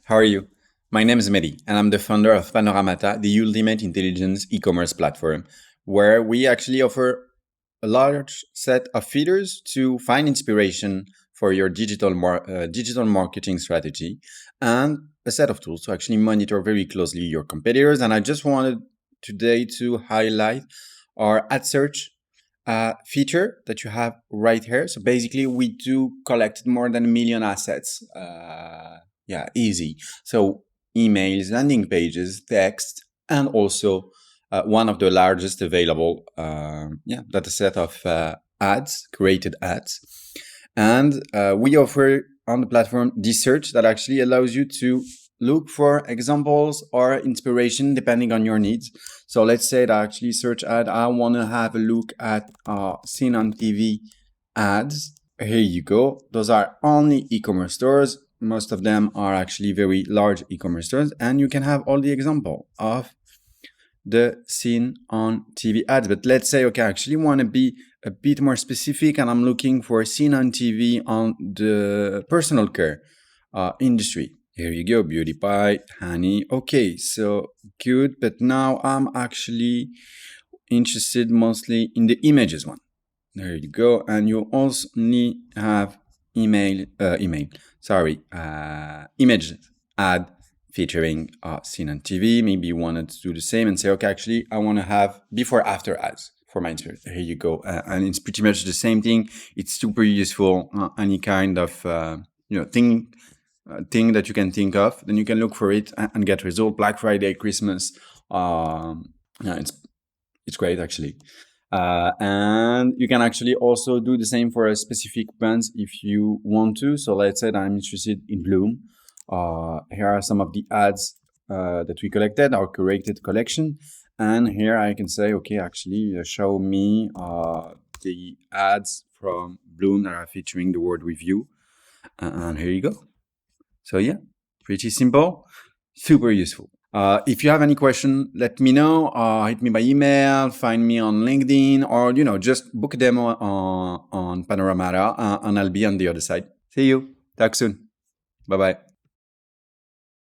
How are you? My name is Mehdi, and I'm the founder of Panoramata, the ultimate intelligence e-commerce platform, where we actually offer a large set of feeders to find inspiration for your digital marketing strategy, and a set of tools to actually monitor very closely your competitors. And I just wanted today to highlight our ad search feature that you have right here. So basically, we do collect more than 1 million assets. Easy. So emails, landing pages, text, and also one of the largest available data set of ads, created ads. And we offer on the platform this search that actually allows you to look for examples or inspiration depending on your needs. So let's say that I actually search ad, I want to have a look at seen on TV ads. Here you go. Those are only e-commerce stores. Most of them are actually very large e-commerce stores, and you can have all the example of the seen on TV ads. But let's say, okay, I actually want to be a bit more specific, and I'm looking for seen on TV on the personal care industry. Here you go, beauty pie, honey. Okay, so good. But now I'm actually interested mostly in the images one. There you go. And you also need have image ad featuring seen on TV. Maybe you wanted to do the same and say, okay, actually, I want to have before after ads for my inspiration. Here you go. And it's pretty much the same thing. It's super useful. Any kind of thing that you can think of, then you can look for it and get result. Black Friday, Christmas. It's great actually. And you can actually also do the same for a specific brands if you want to. So let's say that I'm interested in Bloom. Here are some of the ads that we collected, our curated collection. And here I can say, okay, actually show me the ads from Bloom that are featuring the word review. And here you go. So yeah, pretty simple, super useful. If you have any question, let me know. Hit me by email, find me on LinkedIn, or just book a demo on Panoramata, and I'll be on the other side. See you. Talk soon. Bye bye.